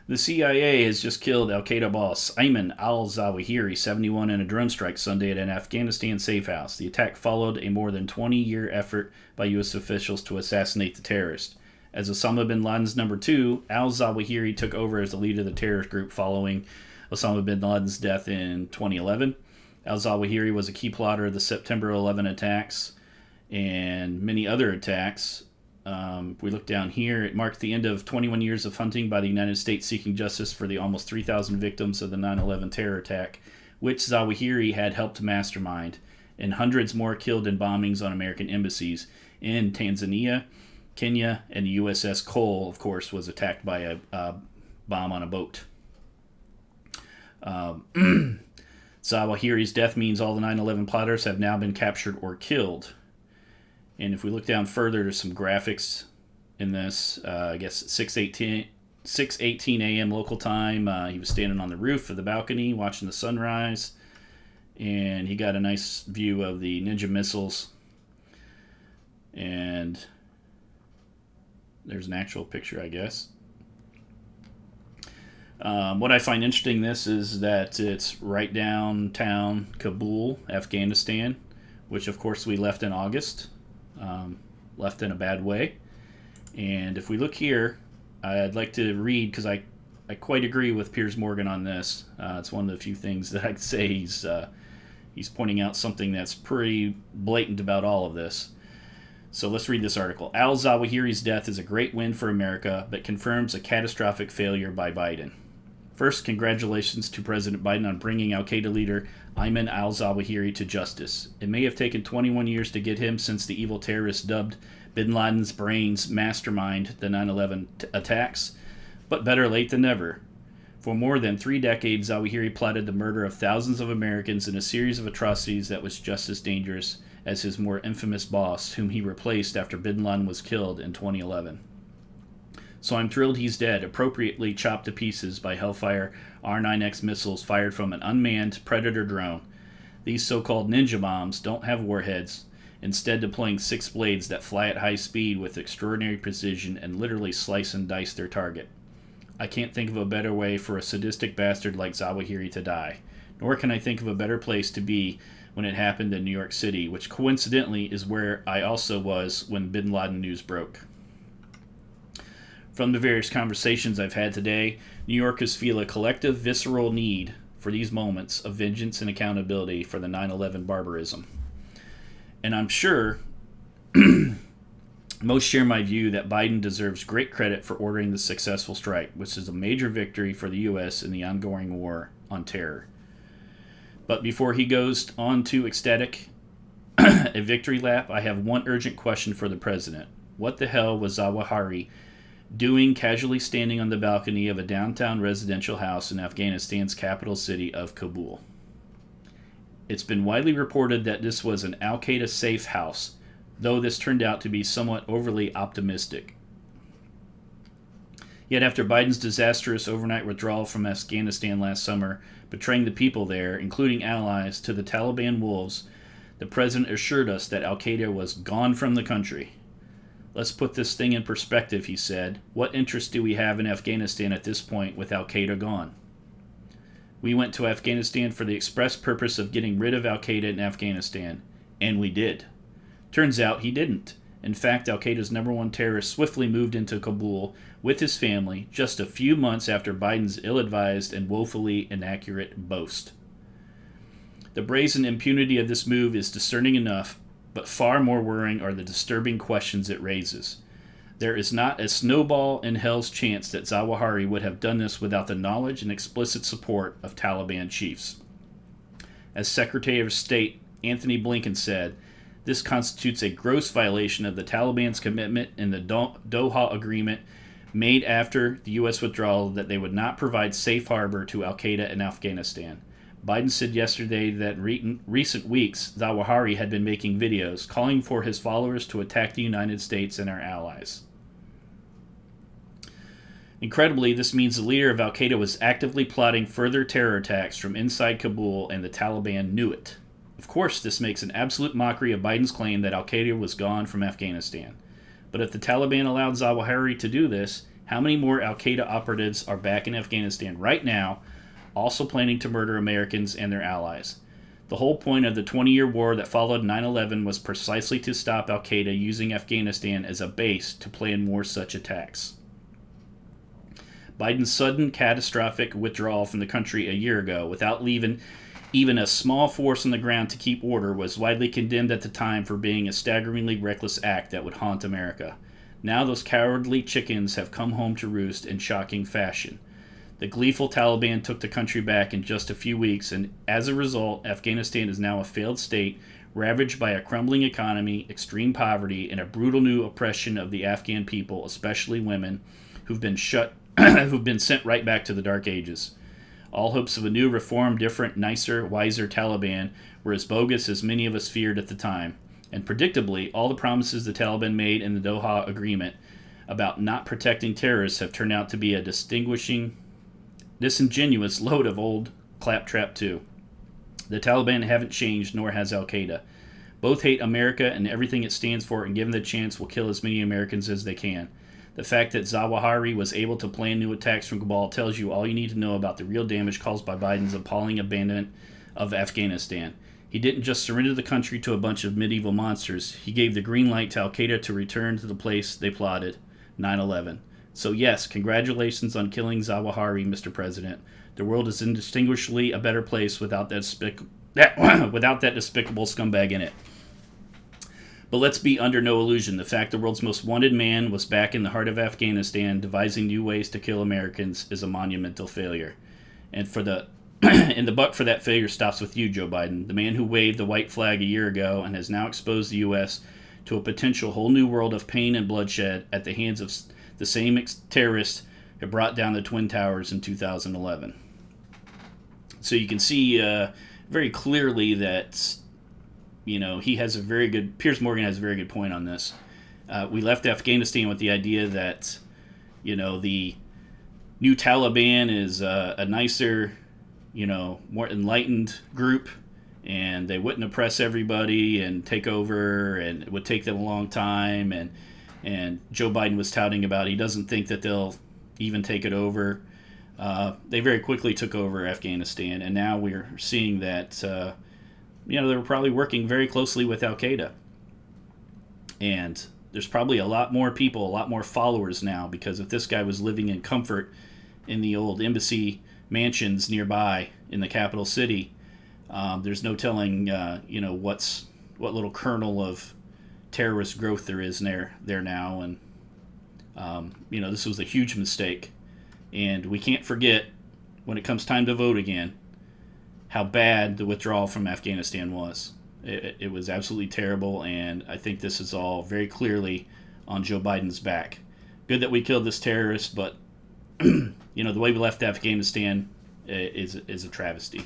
The CIA has just killed al-Qaeda boss Ayman al-Zawahiri, 71, in a drone strike Sunday at an Afghanistan safe house. The attack followed a more than 20-year effort by U.S. officials to assassinate the terrorist. As Osama bin Laden's number two, al-Zawahiri took over as the leader of the terrorist group following Osama bin Laden's death in 2011. Al-Zawahiri was a key plotter of the September 11 attacks and many other attacks. If we look down here, it marked the end of 21 years of hunting by the United States seeking justice for the almost 3,000 victims of the 9/11 terror attack, which Zawahiri had helped mastermind, and hundreds more killed in bombings on American embassies in Tanzania, Kenya, and the USS Cole, of course, was attacked by a bomb on a boat. Zawahiri's death means all the 9/11 plotters have now been captured or killed. And if we look down further, there's some graphics in this. I guess 6:18 a.m. local time. He was standing on the roof of the balcony watching the sunrise. And he got a nice view of the Ninja missiles. And there's an actual picture, I guess. What I find interesting in this is that it's right downtown Kabul, Afghanistan, which of course we left in August. Left in a bad way. And if we look here, I'd like to read, because I quite agree with Piers Morgan on this. It's one of the few things that I'd say he's pointing out something that's pretty blatant about all of this. So let's read this article. Al-Zawahiri's death is a great win for America, but confirms a catastrophic failure by Biden. First, congratulations to President Biden on bringing al-Qaeda leader Ayman al-Zawahiri to justice. It may have taken 21 years to get him, since the evil terrorist dubbed bin Laden's brains mastermind the 9/11 attacks, but better late than never. For more than 3 decades, Zawahiri plotted the murder of thousands of Americans in a series of atrocities that was just as dangerous as his more infamous boss, whom he replaced after bin Laden was killed in 2011. So I'm thrilled he's dead, appropriately chopped to pieces by Hellfire R9X missiles fired from an unmanned Predator drone. These so-called ninja bombs don't have warheads, instead deploying 6 blades that fly at high speed with extraordinary precision and literally slice and dice their target. I can't think of a better way for a sadistic bastard like Zawahiri to die, nor can I think of a better place to be when it happened in New York City, which coincidentally is where I also was when bin Laden news broke. From the various conversations I've had today, New Yorkers feel a collective, visceral need for these moments of vengeance and accountability for the 9/11 barbarism. And I'm sure most share my view that Biden deserves great credit for ordering the successful strike, which is a major victory for the U.S. in the ongoing war on terror. But before he goes on to ecstatic a victory lap, I have one urgent question for the president. What the hell was Zawahiri doing casually standing on the balcony of a downtown residential house in Afghanistan's capital city of Kabul? It's been widely reported that this was an al-Qaeda safe house, though this turned out to be somewhat overly optimistic. Yet after Biden's disastrous overnight withdrawal from Afghanistan last summer, betraying the people there, including allies, to the Taliban wolves, the president assured us that al-Qaeda was gone from the country. Let's put this thing in perspective, he said. What interest do we have in Afghanistan at this point with al-Qaeda gone? We went to Afghanistan for the express purpose of getting rid of al-Qaeda in Afghanistan, and we did. Turns out he didn't. In fact, al-Qaeda's number one terrorist swiftly moved into Kabul with his family just a few months after Biden's ill-advised and woefully inaccurate boast. The brazen impunity of this move is discerning enough, but far more worrying are the disturbing questions it raises. There is not a snowball in hell's chance that Zawahiri would have done this without the knowledge and explicit support of Taliban chiefs. As Secretary of State Anthony Blinken said, this constitutes a gross violation of the Taliban's commitment in the Doha Agreement made after the U.S. withdrawal that they would not provide safe harbor to al-Qaeda in Afghanistan. Biden said yesterday that in recent weeks, Zawahiri had been making videos calling for his followers to attack the United States and our allies. Incredibly, this means the leader of al-Qaeda was actively plotting further terror attacks from inside Kabul, and the Taliban knew it. Of course, this makes an absolute mockery of Biden's claim that al-Qaeda was gone from Afghanistan. But if the Taliban allowed Zawahiri to do this, How many more Al Qaeda operatives are back in Afghanistan right now, also planning to murder Americans and their allies? The whole point of the 20-year war that followed 9/11 was precisely to stop Al Qaeda using Afghanistan as a base to plan more such attacks. Biden's sudden, catastrophic withdrawal from the country a year ago, without leaving even a small force on the ground to keep order, was widely condemned at the time for being a staggeringly reckless act that would haunt America. Now those cowardly chickens have come home to roost in shocking fashion. The gleeful Taliban took the country back in just a few weeks, and as a result, Afghanistan is now a failed state, ravaged by a crumbling economy, extreme poverty, and a brutal new oppression of the Afghan people, especially women, who've been sent right back to the Dark Ages. All hopes of a new, reformed, different, nicer, wiser Taliban were as bogus as many of us feared at the time. And predictably, all the promises the Taliban made in the Doha Agreement about not protecting terrorists have turned out to be a disingenuous load of old claptrap too. The Taliban haven't changed, nor has Al Qaeda. Both hate America and everything it stands for, and given the chance will kill as many Americans as they can. The fact that Zawahiri was able to plan new attacks from Kabul tells you all you need to know about the real damage caused by Biden's appalling abandonment of Afghanistan. He didn't just surrender the country to a bunch of medieval monsters. He gave the green light to Al Qaeda to return to the place they plotted, 9/11. So yes, congratulations on killing Zawahiri, Mr. President. The world is indistinguishably a better place without that despicable scumbag in it. But let's be under no illusion. The fact the world's most wanted man was back in the heart of Afghanistan, devising new ways to kill Americans, is a monumental failure. And the buck for that failure stops with you, Joe Biden, the man who waved the white flag a year ago and has now exposed the U.S. to a potential whole new world of pain and bloodshed at the hands of the same terrorists who brought down the Twin Towers in 2011. So you can see very clearly that Piers Morgan has a very good point on this. We left Afghanistan with the idea that, the new Taliban is a nicer, more enlightened group, and they wouldn't oppress everybody and take over, and it would take them a long time. And Joe Biden was touting about he doesn't think that they'll even take it over. They very quickly took over Afghanistan, and now we're seeing that they were probably working very closely with Al Qaeda. And there's probably a lot more people, a lot more followers now, because if this guy was living in comfort in the old embassy mansions nearby in the capital city, there's no telling, what little kernel of terrorist growth there is there now. And, this was a huge mistake. And we can't forget, when it comes time to vote again, how bad the withdrawal from Afghanistan was. It was absolutely terrible, and I think this is all very clearly on Joe Biden's back. Good that we killed this terrorist, but the way we left Afghanistan is a travesty.